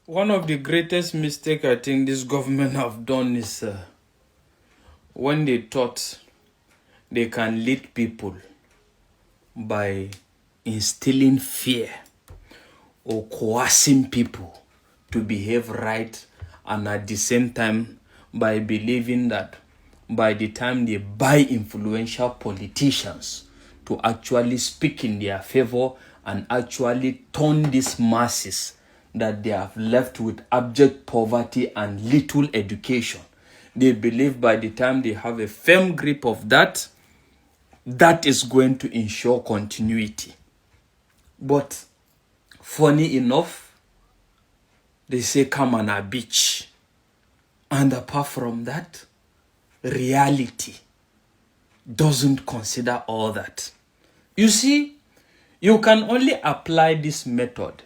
One of the greatest mistakes I think this government have done is when they thought they can lead people by instilling fear or coercing people to behave right, and at the same time by believing that by the time they buy influential politicians to actually speak in their favor and actually turn these masses that they have left with abject poverty and little education, they believe by the time they have a firm grip of that, that is going to ensure continuity. But funny enough, they say come on a beach. And apart from that, reality doesn't consider all that. You see, you can only apply this method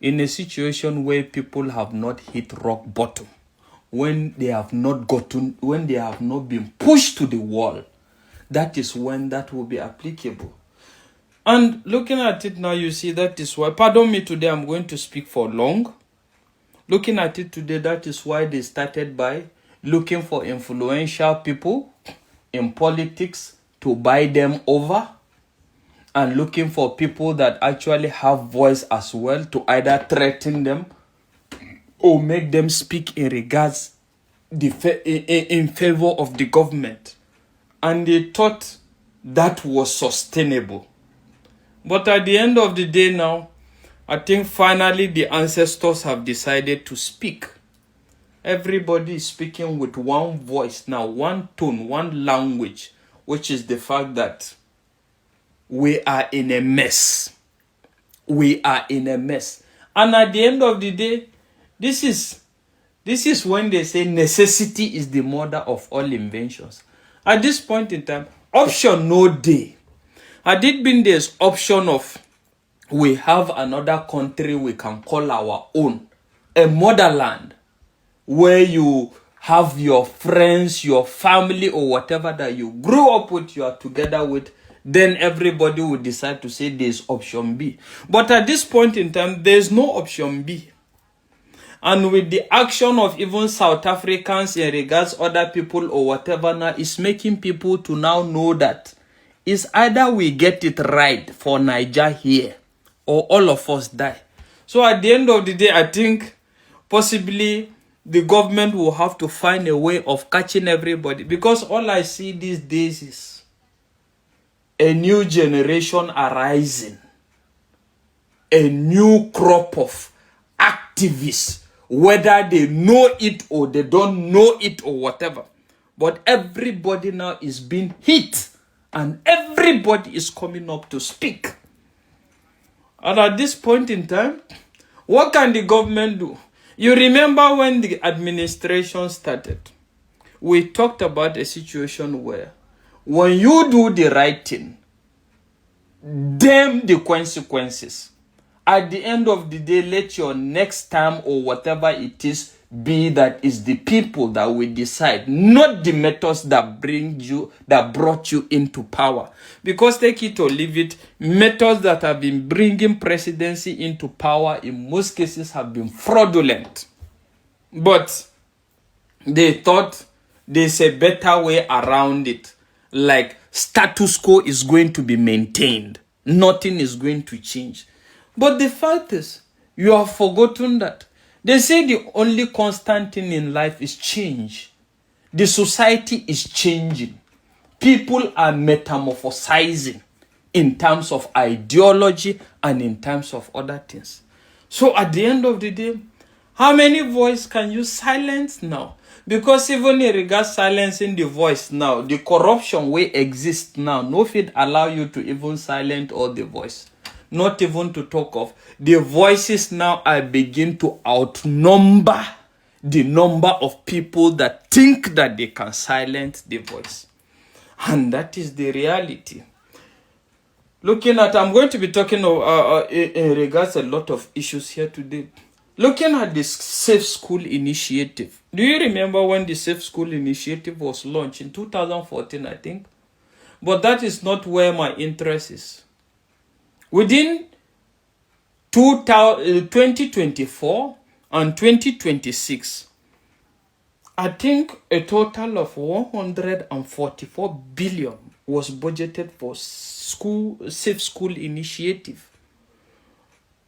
in a situation where people have not hit rock bottom, when they have not been pushed to the wall. That is when that will be applicable. And looking at it now, you see that is why, pardon me today, I'm going to speak for long. Looking at it today, that is why they started by looking for influential people in politics to buy them over, and looking for people that actually have voice as well to either threaten them or make them speak in regards in favor of the government. And they thought that was sustainable. But at the end of the day now, I think finally the ancestors have decided to speak. Everybody is speaking with one voice now, one tone, one language, which is the fact that we are in a mess. We are in a mess. And at the end of the day, this is when they say necessity is the mother of all inventions. At this point in time, option no day. Had it been this option of we have another country we can call our own, a motherland, where you have your friends, your family, or whatever that you grew up with, you are together with, then everybody would decide to say there's option B. But at this point in time, there's no option B. And with the action of even South Africans in regards other people or whatever now, is making people to now know that it's either we get it right for Niger here or all of us die. So at the end of the day, I think possibly the government will have to find a way of catching everybody, because all I see these days is a new generation arising, a new crop of activists, whether they know it or they don't know it or whatever. But everybody now is being hit and everybody is coming up to speak. And at this point in time, what can the government do? You remember when the administration started, we talked about a situation where when you do the right thing, damn the consequences. At the end of the day, let your next time or whatever it is be that is the people that will decide, not the methods that brought you into power. Because take it or leave it, methods that have been bringing presidency into power in most cases have been fraudulent. But they thought there's a better way around it. Like status quo is going to be maintained. Nothing is going to change. But the fact is, you have forgotten that. They say the only constant thing in life is change. The society is changing. People are metamorphosizing in terms of ideology and in terms of other things. So at the end of the day, how many voices can you silence now? Because even in regards silencing the voice now, the corruption way exists now, no fit allow you to even silence all the voice. Not even to talk of the voices now are begin to outnumber the number of people that think that they can silence the voice. And that is the reality. Looking at, I'm going to be talking in regards a lot of issues here today. Looking at this Safe School Initiative. Do you remember when the Safe School Initiative was launched in 2014, I think? But that is not where my interest is. Within 2024, And 2026, I think a total of 144 billion was budgeted for safe school initiative.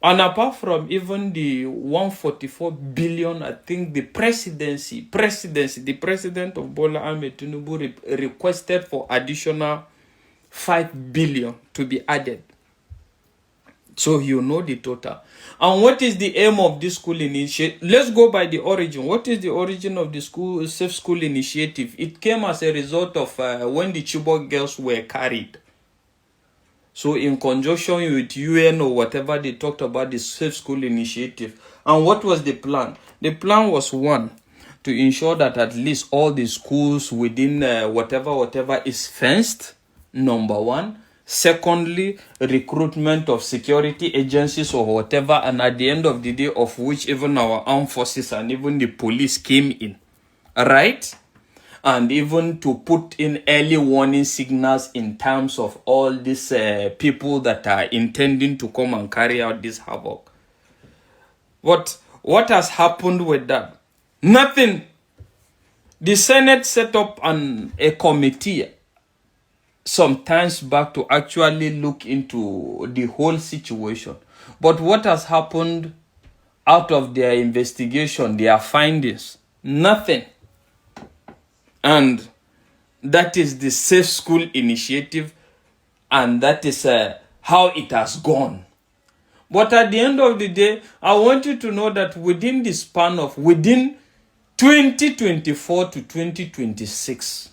And apart from even the 144 billion, I think the the president of Bola Ahmed Tinubu requested for additional 5 billion to be added. So you know the total. And what is the aim of this school initiative? Let's go by the origin. What is the origin of the safe school initiative? It came as a result of when the Chibok girls were carried. So in conjunction with UN or whatever, they talked about the safe school initiative. And what was the plan? The plan was, one, to ensure that at least all the schools within whatever is fenced, number one. Secondly, recruitment of security agencies or whatever, and at the end of the day, of which even our armed forces and even the police came in, right? And even to put in early warning signals in terms of all these people that are intending to come and carry out this havoc. What has happened with that? Nothing. The Senate set up a committee some times back to actually look into the whole situation. But what has happened out of their investigation, their findings? Nothing. And that is the Safe School Initiative, and that is how it has gone. But at the end of the day, I want you to know that within the span of within 2024 to 2026,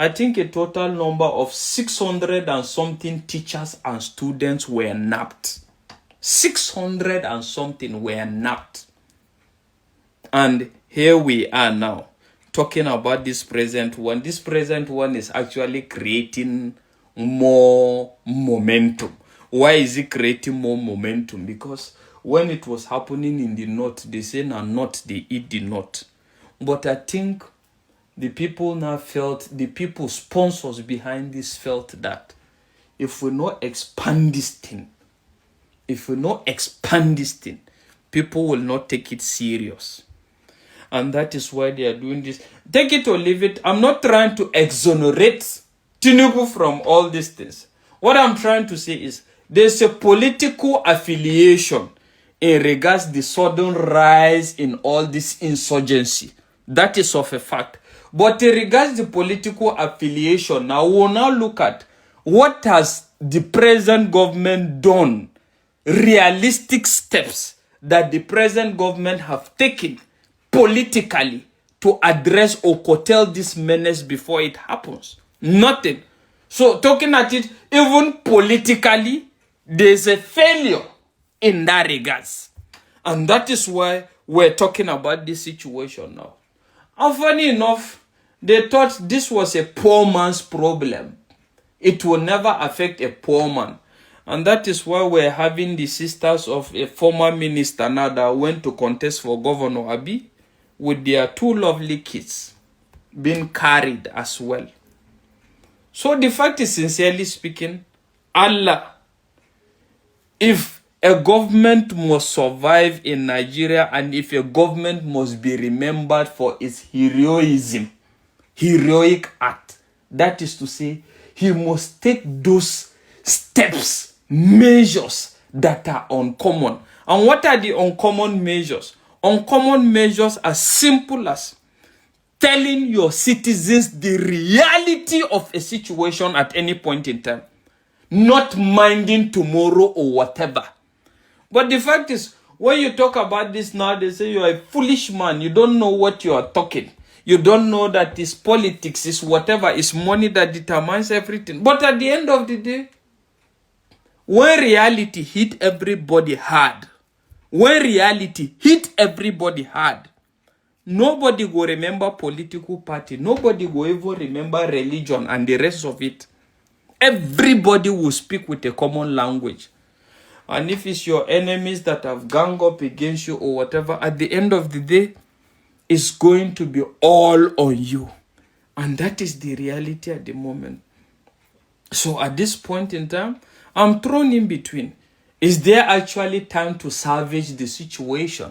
I think a total number of 600 and something teachers and students were nabbed. 600 and something were nabbed. And here we are now, talking about this present one. This present one is actually creating more momentum. Why is it creating more momentum? Because when it was happening in the north, they say, "Now not they eat the north." But I think the people now felt, the people sponsors behind this felt that if we not expand this thing, people will not take it serious. And that is why they are doing this. Take it or leave it. I'm not trying to exonerate Tinubu from all these things. What I'm trying to say is there's a political affiliation in regards to the sudden rise in all this insurgency. That is of a fact. But in regards to political affiliation, now we'll now look at what has the present government done, realistic steps that the present government have taken politically to address or curtail this menace before it happens. Nothing. So talking at it, even politically, there's a failure in that regards. And that is why we're talking about this situation now. And funny enough, they thought this was a poor man's problem. It will never affect a poor man. And that is why we're having the sisters of a former minister now that went to contest for Governor Abi with their two lovely kids being carried as well. So the fact is, sincerely speaking, Allah, if a government must survive in Nigeria and if a government must be remembered for its heroism, heroic act, that is to say, he must take those steps, measures that are uncommon. And what are the uncommon measures? Uncommon measures are simple as telling your citizens the reality of a situation at any point in time, not minding tomorrow or whatever. But the fact is, when you talk about this now, they say you are a foolish man. You don't know what you are talking. You don't know that this politics is whatever, is money that determines everything. But at the end of the day, when reality hit everybody hard, nobody will remember political party. Nobody will even remember religion and the rest of it. Everybody will speak with a common language. And if it's your enemies that have ganged up against you or whatever, at the end of the day, it's going to be all on you. And that is the reality at the moment. So at this point in time, I'm thrown in between. Is there actually time to salvage the situation?